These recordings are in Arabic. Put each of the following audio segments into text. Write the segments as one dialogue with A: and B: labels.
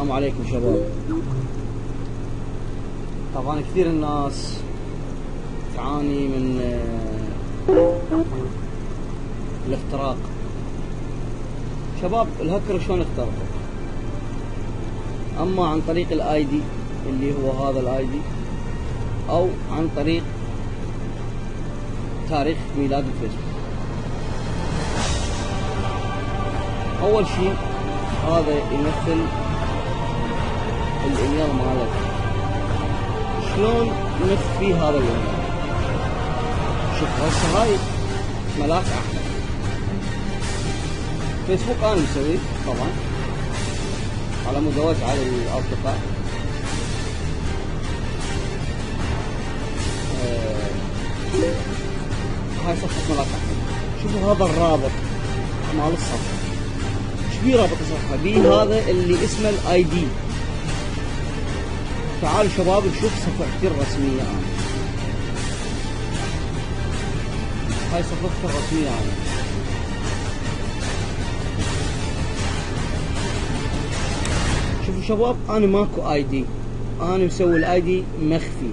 A: السلام عليكم شباب. طبعا كثير الناس تعاني من الاختراق. شباب الهكر شلون اخترقوا؟ اما عن طريق الاي دي اللي هو هذا الاي دي، او عن طريق تاريخ ميلاد الفيسبوك. اول شيء هذا يمثل الايميل مالك. شلون نخفي هذا الايميل؟ شوف هسه هاي ملاك احمد فيسبوك انا مسوي طبعا على مزوج على الاصدقاء. هاي صفحة ملاك احمد. شوفوا هذا الرابط مال الصفحة. ايش بيه رابط الصفحة؟ بيه هذا اللي اسمه الاي دي. تعالوا شباب نشوف صفحتي الرسمية انا. هاي صفحتي الرسمية انا. شوفوا شباب انا ماكو اي دي، انا مسوي الاي دي مخفي.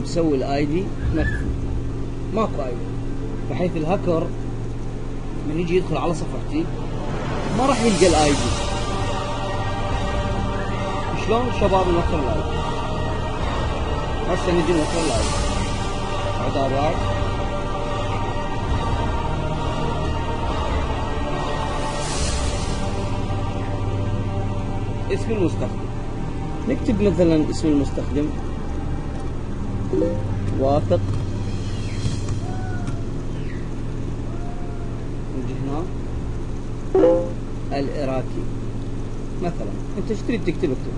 A: مسوي الاي دي مخفي، ماكو اي دي، بحيث الهاكر من يجي يدخل على صفحتي ما راح يلقى الاي دي. شلون شباب ندخل الاي دي؟ هسه نجي ندخل الاي دي. اعدادات، اسم المستخدم. نكتب مثلا اسم المستخدم واثق. نجي هنا العراقي مثلا. انت ايش تريد تكتب؟ اكتب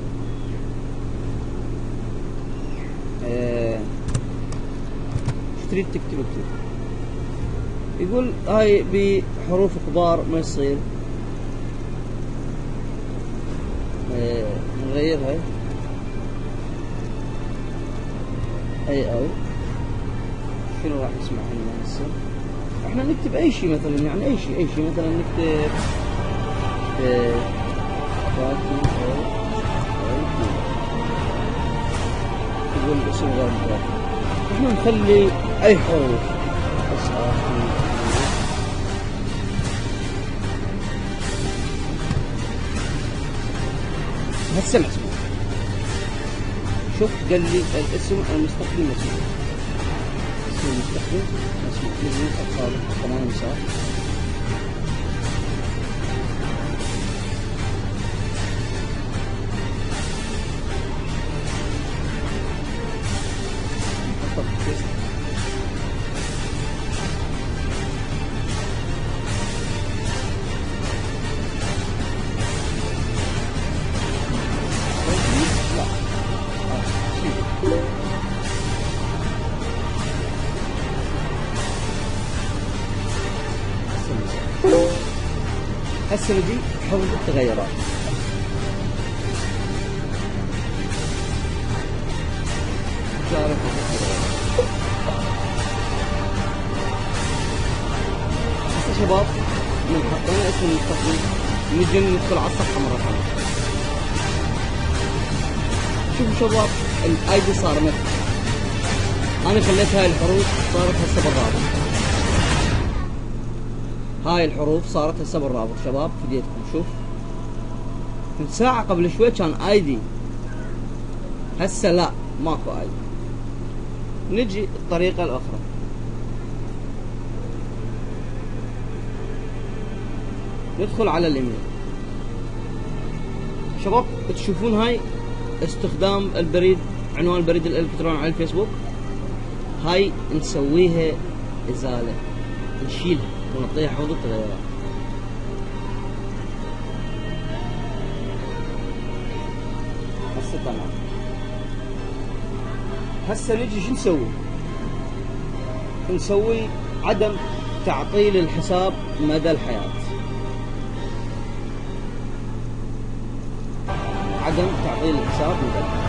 A: ايش تريد تكتب؟ اكتب. يقول هاي بحروف كبار ما يصير، نغيرها اي او شنو راح يسمع لنا هسه؟ احنا نكتب اي شيء مثلا، يعني اي شيء مثلا نكتب يقول اسم غير مضاف. احنا نخلي اي حروف بس. هسه مسموع. شوف قال لي الاسم المستخدم مسموع. اسم المستخدم مسموع. نجي اتصال كمان مثال. هسه نجي حفظ التغيرات. هسه شباب من حطينا اسم المستخدم نجي ندخل على الصفحة مرة ثانية. شوفوا شباب الاي دي صار مثل انا خليت هاي الحروف صارت هسه بالرابط. هاي الحروف صارت هسه بالرابط شباب في يدكم. شوف من ساعة قبل شوي كان اي دي، هسه لا ماكو اي دي. نجي الطريقة الاخرى. ندخل على الايميل. شباب تشوفون هاي استخدام البريد، عنوان البريد الالكتروني على الفيسبوك. هاي نسويها ازالة، نشيلها ونعطيها حوض التغيرات. هسه تمام. هسه نجي شو نسوي؟ نسوي عدم تعطيل الحساب مدى الحياة. عدم تعطيل الحساب مدى الحياة.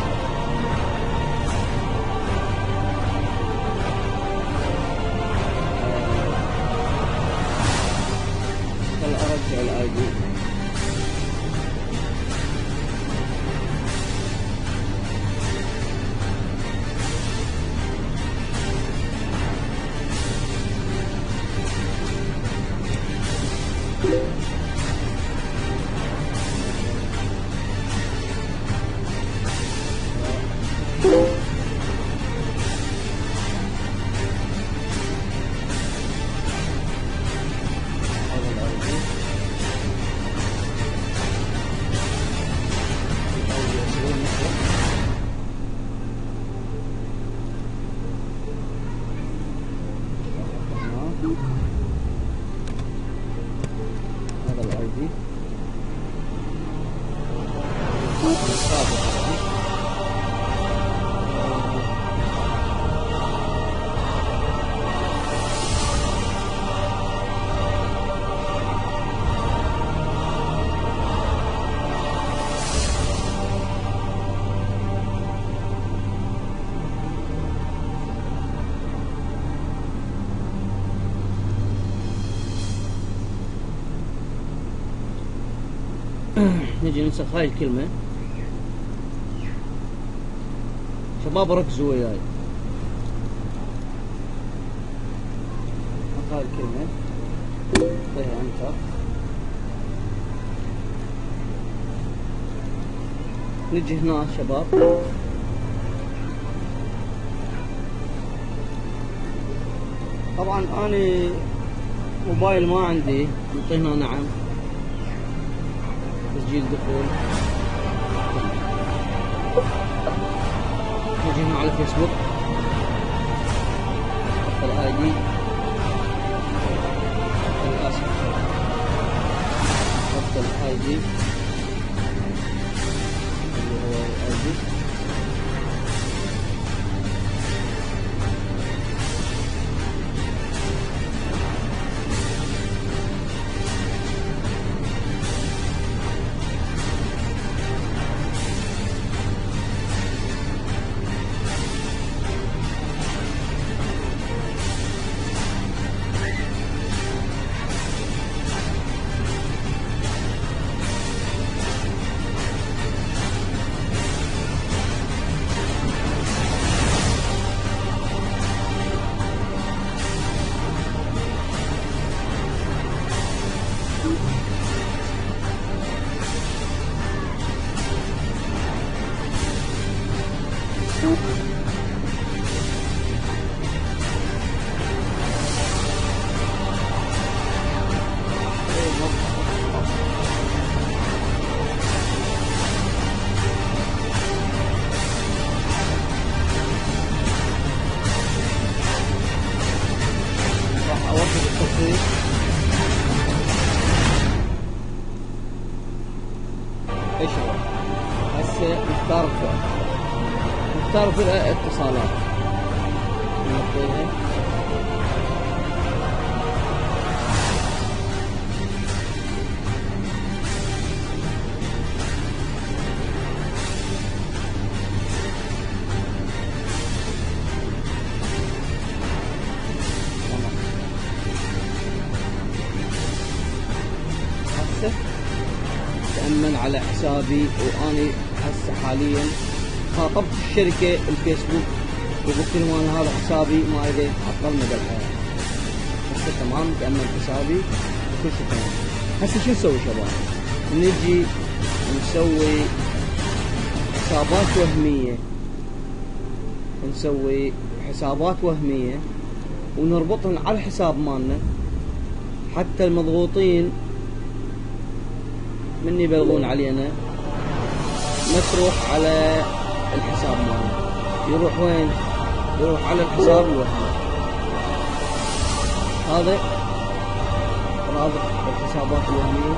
A: ارجع الاي دي. هذا الاي دي نجي ننسخ هاي الكلمة. شباب ركزوا وياي. هاي الكلمة نعطيها انتر. نجي هنا شباب طبعا اني موبايل ما عندي، نعطي هنا نعم تسجيل دخول. نجي هنا على فيسبوك نحط الاي دي للاسف نحط الاي دي اللي هو الاي دي. ايش هو؟ هسه نختار فئة اتصالات نعطيها هسه تأمن على حسابي، واني هسه حاليا خاطبت الشركة الفيسبوك وقلت لهم انا هذا حسابي ما اريد اتعطل مدى الحياة. هسه تمام تأمن حسابي وكل شيء تمام. هسه شو نسوي شباب؟ نجي نسوي حسابات وهمية ونربطهم على الحساب مالنا حتى المضغوطين من يبلغون علينا ما تروح على الحساب مالنا، يروح وين؟ يروح على الحساب الوهمي. هذا رابط الحسابات الوهمية.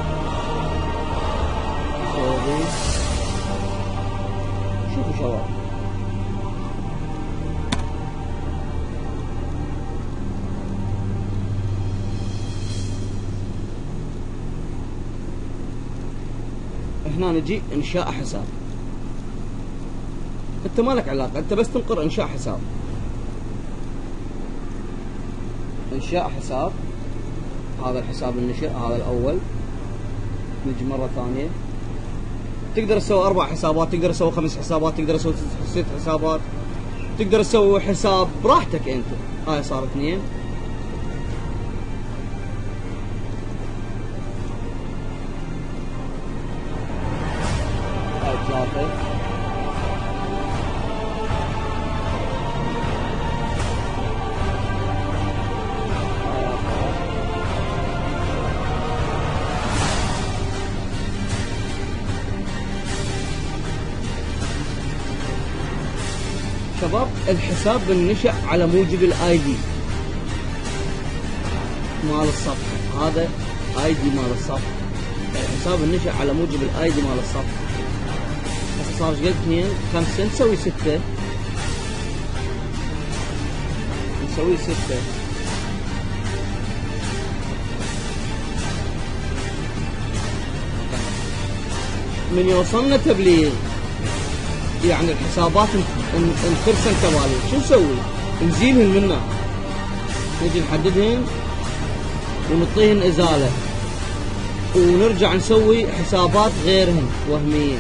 A: شوفوا شباب هنا نجي انشاء حساب. انت ما لك علاقة، انت بس تنقر انشاء حساب. انشاء حساب، هذا الحساب النشئ، هذا الاول. نجي مرة ثانية تقدر تسوي 4 حسابات، تقدر تسوي 5 حسابات، تقدر تسوي 6 حسابات، تقدر تسوي حساب براحتك انت. هاي صار 2. هاي 3. شباب الحساب بنشأ على موجب الاي دي مال الصفحة. هذا اي دي مال الصفحة، الحساب بنشأ على موجب الاي دي مال الصفحة. هسه صار ايش قد 2 5 نسوي 6، نسوي 6. من يوصلنا تبليغ يعني الحسابات انخرسن كبالي، شو نسوي؟ نزيلهن منا، نجي نحددهن ونعطيهن ازالة، ونرجع نسوي حسابات غيرهن وهمية.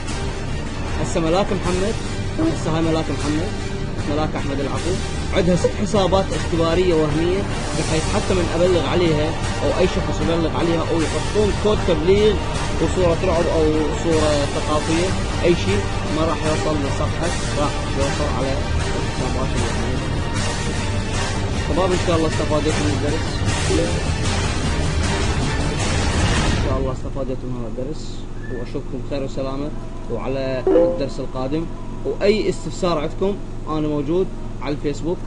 A: هسه ملاك محمد، هسه هاي ملاك محمد، ملاك احمد العفو، عندها 6 حسابات اختبارية وهمية، بحيث حتى من ابلغ عليها او اي شخص يبلغ عليها او يحطون كود تبليغ وصورة رعب او صورة ثقافية اي شيء، ما راح يوصل لصفحة، راح يوصل على الحسابات الوهمية. شباب ان شاء الله استفادتوا من الدرس، ان شاء الله استفادتوا من هذا الدرس، واشوفكم خير وسلامة وعلى الدرس القادم. واي استفسار عندكم انا موجود على الفيسبوك